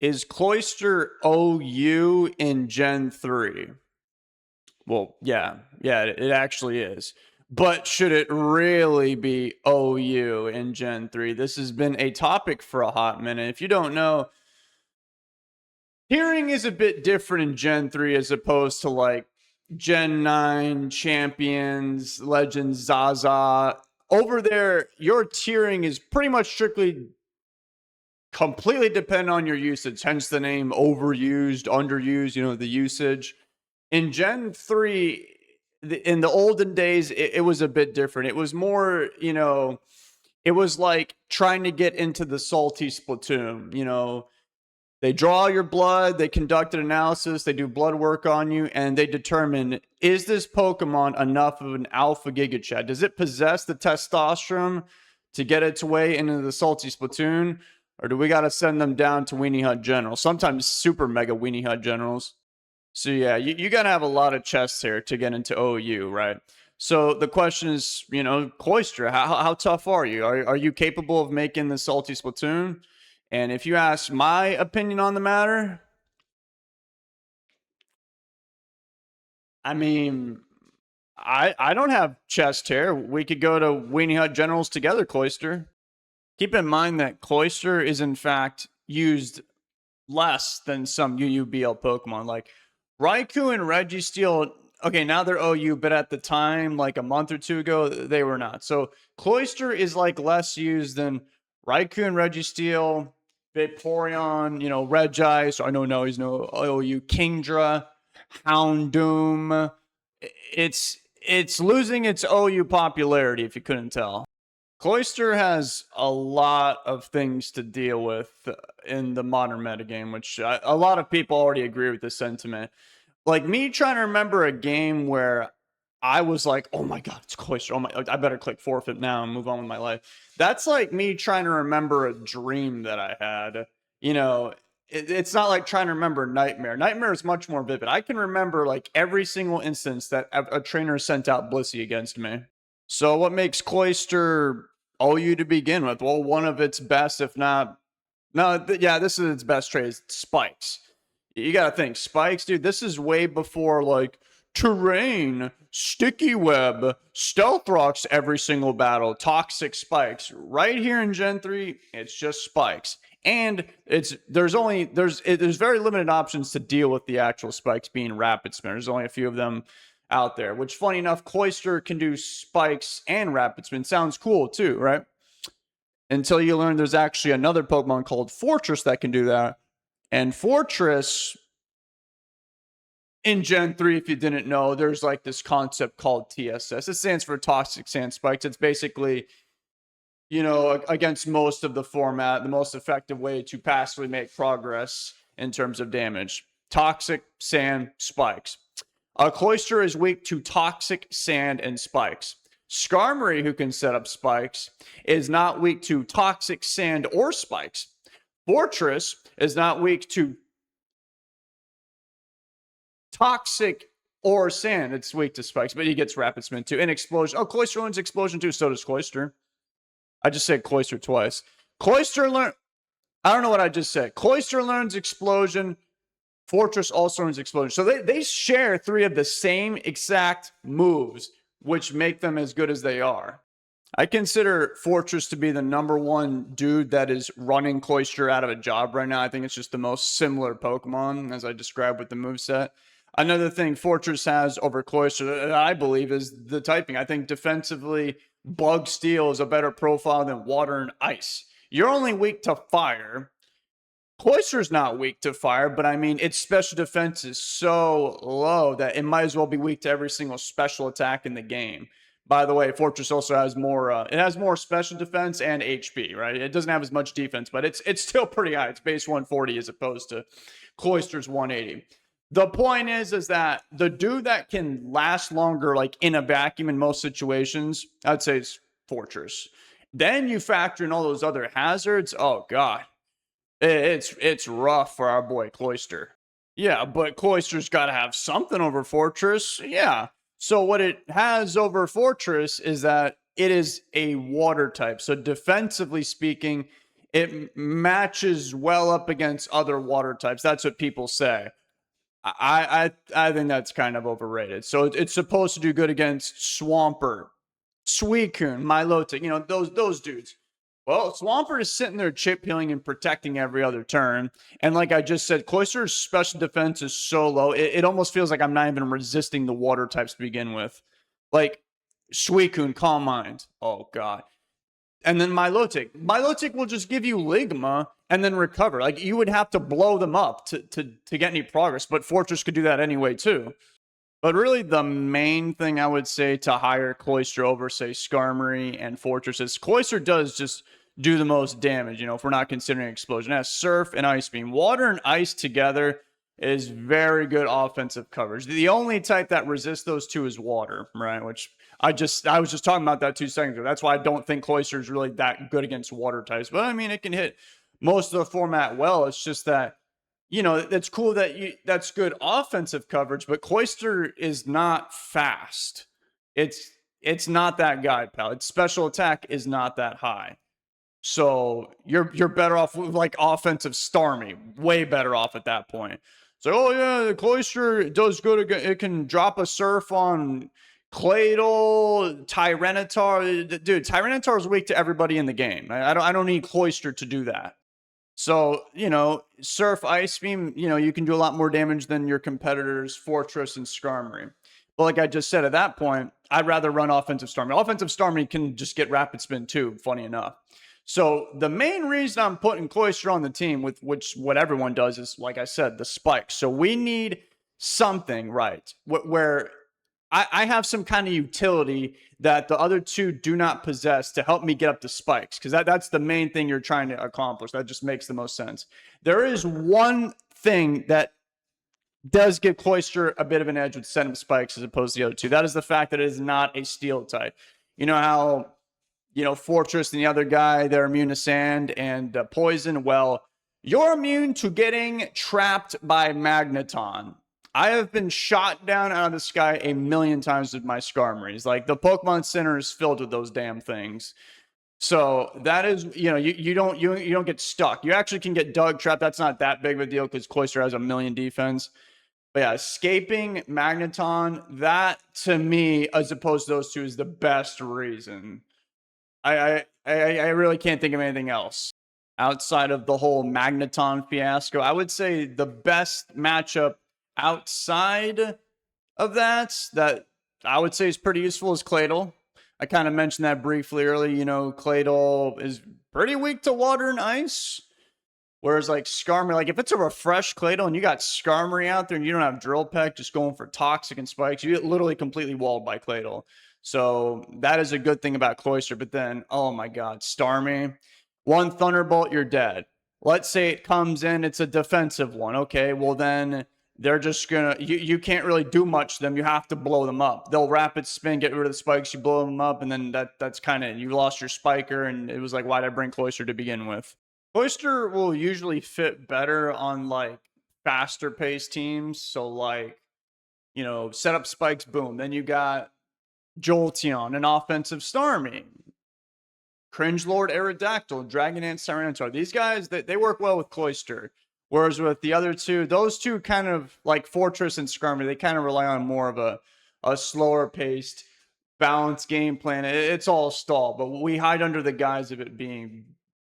Is Cloyster OU in Gen 3? Well, yeah, it actually is. But should it really be OU in Gen 3? This has been a topic for a hot minute. If you don't know, hearing is a bit different in Gen 3 as opposed to like Gen 9, Champions, Legends, Zaza. Over there, your tiering is pretty much strictly completely dependent on your usage, hence the name overused, underused, the usage. In Gen 3, in the olden days, it was a bit different. It was more, it was like trying to get into the salty Splatoon. They draw your blood, they conduct an analysis, they do blood work on you, and they determine, is this Pokemon enough of an alpha Giga Chad? Does it possess the testosterone to get its way into the salty Splatoon? Or do we got to send them down to Weenie Hut Generals? Sometimes super mega Weenie Hut Generals. So yeah, you got to have a lot of chests here to get into OU, right? So the question is, Cloyster, how tough are you? Are you capable of making the salty Splatoon? And if you ask my opinion on the matter, I mean, I don't have chest hair. We could go to Weenie Hut Generals together, Cloyster. Keep in mind that Cloyster is in fact used less than some UUBL Pokemon. Like Raikou and Registeel, okay, now they're OU, but at the time, like a month or two ago, they were not. So Cloyster is like less used than Raikou and Registeel, Vaporeon, Regice. I know no, he's no OU. Kingdra, Houndoom. It's losing its OU popularity, if you couldn't tell. Cloyster has a lot of things to deal with in the modern metagame, which a lot of people already agree with this sentiment. Like me trying to remember a game where I was like, oh my God, it's Cloyster. I better click forfeit now and move on with my life. That's like me trying to remember a dream that I had. It's not like trying to remember Nightmare. Nightmare is much more vivid. I can remember like every single instance that a trainer sent out Blissey against me. So what makes Cloyster OU to begin with? Well, one of its best, if not, this is its best trait, is Spikes. You got to think, Spikes, dude, this is way before like Terrain, Sticky Web, Stealth Rocks every single battle, Toxic Spikes. Right here in Gen 3, it's just Spikes. And there's very limited options to deal with the actual Spikes being Rapid Spin. There's only a few of them out there, which funny enough, Cloyster can do Spikes and Rapid Spin. Sounds cool too, right? Until you learn there's actually another Pokemon called Fortress that can do that. And Fortress in Gen 3, if you didn't know, there's like this concept called TSS. It stands for Toxic Sand Spikes. It's basically, against most of the format, the most effective way to passively make progress in terms of damage. Toxic Sand Spikes. Cloyster is weak to Toxic Sand and Spikes. Skarmory, who can set up Spikes, is not weak to Toxic Sand or Spikes. Fortress is not weak to Toxic or Sand. It's weak to Spikes, but he gets Rapid Spin too. And Explosion. Oh, Cloyster learns Explosion too. So does Cloyster. I just said Cloyster twice. I don't know what I just said. Cloyster learns Explosion. Fortress also learns Explosion. So they share three of the same exact moves, which make them as good as they are. I consider Fortress to be the number one dude that is running Cloyster out of a job right now. I think it's just the most similar Pokemon, as I described with the moveset. Another thing Fortress has over Cloyster that I believe is the typing. I think defensively, Bug Steel is a better profile than Water and Ice. You're only weak to Fire. Cloyster's not weak to Fire, but I mean, its special defense is so low that it might as well be weak to every single special attack in the game. By the way, Fortress also has more special defense and HP, right? It doesn't have as much defense, but it's still pretty high. It's base 140 as opposed to Cloyster's 180. The point is that the dude that can last longer, like in a vacuum in most situations, I'd say it's Fortress. Then you factor in all those other hazards. Oh God. It's rough for our boy Cloyster. Yeah, but Cloyster's got to have something over Fortress. Yeah. So what it has over Fortress is that it is a water type. So defensively speaking, it matches well up against other water types. That's what people say. I think that's kind of overrated. So it's supposed to do good against Swampert, Suicune, Milotic, those dudes. Well, Swampert is sitting there chip healing and protecting every other turn. And like I just said, Cloyster's special defense is so low, it almost feels like I'm not even resisting the water types to begin with. Like Suicune, Calm Mind. Oh, God. And then Milotic. Milotic will just give you Ligma and then recover. Like, you would have to blow them up to get any progress, but Fortress could do that anyway, too. But really, the main thing I would say to hire Cloyster over, say, Skarmory and Fortress is Cloyster does just do the most damage, if we're not considering Explosion. It has Surf and Ice Beam. Water and Ice together is very good offensive coverage. The only type that resists those two is Water, right? Which I was just talking about that 2 seconds ago. That's why I don't think Cloyster is really that good against Water types. But, I mean, it can hit most of the format well. It's just that, it's cool that that's good offensive coverage, but Cloyster is not fast. It's not that guy, pal. Its special attack is not that high. So you're better off with like offensive Starmie. Way better off at that point. So, oh yeah, the Cloyster does good. It can drop a Surf on Claydol, Tyranitar. Dude, Tyranitar is weak to everybody in the game. I don't need Cloyster to do that. So, Surf, Ice Beam, you can do a lot more damage than your competitors, Fortress and Skarmory. But like I just said, at that point, I'd rather run offensive Starmie. Offensive Starmie can just get Rapid Spin too, funny enough. So the main reason I'm putting Cloyster on the team, with which what everyone does, is, like I said, the spikes. So we need something, right, where I have some kind of utility that the other two do not possess to help me get up the spikes, because that's the main thing you're trying to accomplish. That just makes the most sense. There is one thing that does give Cloyster a bit of an edge with Venom spikes as opposed to the other two. That is the fact that it is not a steel type. You know how, Fortress and the other guy, they're immune to sand and poison. Well, you're immune to getting trapped by Magneton. I have been shot down out of the sky a million times with my Skarmories. Like, the Pokemon Center is filled with those damn things. So that is, you don't get stuck. You actually can get dug trapped. That's not that big of a deal because Cloyster has a million defense. But yeah, escaping Magneton, that to me, as opposed to those two, is the best reason. I really can't think of anything else outside of the whole Magneton fiasco. I would say the best matchup outside of that I would say is pretty useful is Claydol. I kind of mentioned that briefly earlier. Claydol is pretty weak to water and ice. Whereas like Skarmory, like if it's a refreshed Claydol and you got Skarmory out there and you don't have Drill Peck just going for Toxic and Spikes, you get literally completely walled by Claydol. So that is a good thing about Cloyster. But then, oh my God, Starmie, one Thunderbolt, you're dead. Let's say it comes in, it's a defensive one. Okay, well then they're just gonna, you can't really do much to them. You have to blow them up. They'll Rapid Spin, get rid of the spikes, you blow them up, and then that's kind of, you lost your Spiker, and it was like, why'd I bring Cloyster to begin with? Cloyster will usually fit better on like faster paced teams. So like, set up spikes, boom. Then you got Jolteon, an offensive Starmie, Cringelord, Aerodactyl, Dragonance, Tyranitar. These guys, they work well with Cloyster. Whereas with the other two, those two kind of like Fortress and Skarmory, they kind of rely on more of a slower paced, balanced game plan. It's all stall, but we hide under the guise of it being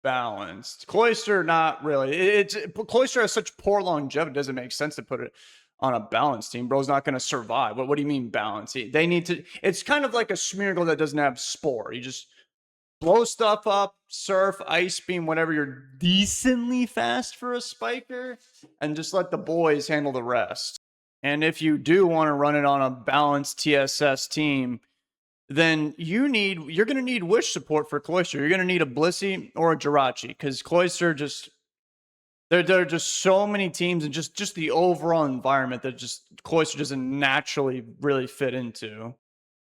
balanced. Cloyster, not really. Cloyster has such poor longevity, it doesn't make sense to put it on a balanced team. Bro's not going to survive. What do you mean balance? They need to, it's kind of like a Smeargle that doesn't have Spore. You just blow stuff up, Surf, Ice Beam, whatever, you're decently fast for a Spiker, and just let the boys handle the rest. And if you do want to run it on a balanced TSS team, then you're going to need Wish support for Cloyster. You're going to need a Blissey or a Jirachi, because Cloyster just, there are just so many teams, and just the overall environment that just Cloyster doesn't naturally really fit into.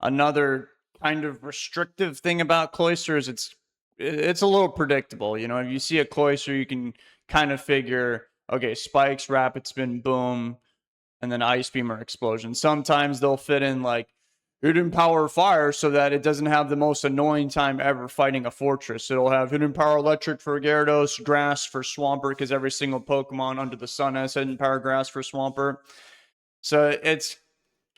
Another kind of restrictive thing about Cloyster is it's a little predictable. If you see a Cloyster, you can kind of figure, okay, Spikes, Rapid Spin, boom, and then Ice Beam or Explosion. Sometimes they'll fit in like hidden power fire so that it doesn't have the most annoying time ever fighting a fortress. It'll have hidden power electric for Gyarados, grass for Swampert, because every single Pokemon under the sun has hidden power grass for Swampert. So it's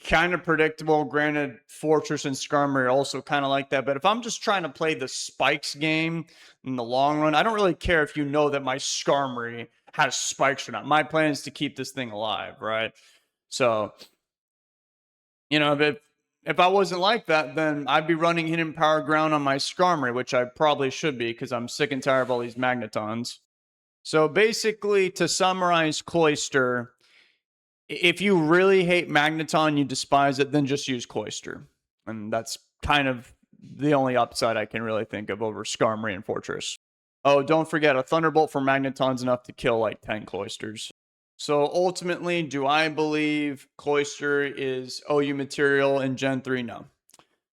kind of predictable. Granted, Fortress and Skarmory are also kind of like that. But if I'm just trying to play the spikes game in the long run, I don't really care if you know that my Skarmory has spikes or not. My plan is to keep this thing alive, right? So, you know, if I wasn't like that, then I'd be running Hidden Power Ground on my Skarmory, which I probably should be because I'm sick and tired of all these Magnetons. So basically, to summarize Cloyster, if you really hate Magneton, you despise it, then just use Cloyster. And that's kind of the only upside I can really think of over Skarmory and Fortress. Oh, don't forget, a Thunderbolt for Magneton's enough to kill like 10 Cloysters. So ultimately, do I believe Cloyster is OU material in Gen 3? No.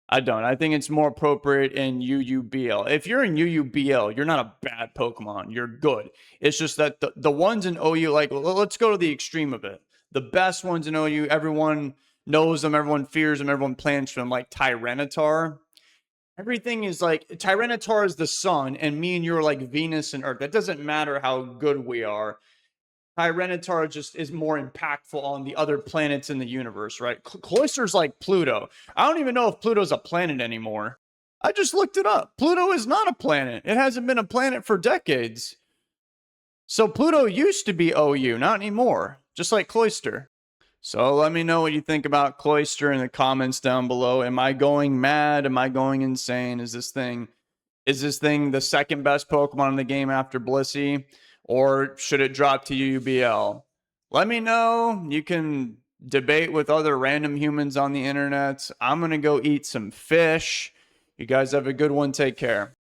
I don't. I think it's more appropriate in UUBL. If you're in UUBL, you're not a bad Pokemon. You're good. It's just that the ones in OU, like, let's go to the extreme of it. The best ones in OU, everyone knows them, everyone fears them, everyone plans for them, like Tyranitar. Everything is like, Tyranitar is the sun, and me and you are like Venus and Earth. That doesn't matter how good we are. Tyranitar just is more impactful on the other planets in the universe, right? Cloyster's like Pluto. I don't even know if Pluto's a planet anymore. I just looked it up. Pluto is not a planet. It hasn't been a planet for decades. So Pluto used to be OU, not anymore. Just like Cloyster. So let me know what you think about Cloyster in the comments down below. Am I going mad? Am I going insane? Is this thing the second best Pokemon in the game after Blissey? Or should it drop to UUBL? Let me know. You can debate with other random humans on the internet. I'm going to go eat some fish. You guys have a good one. Take care.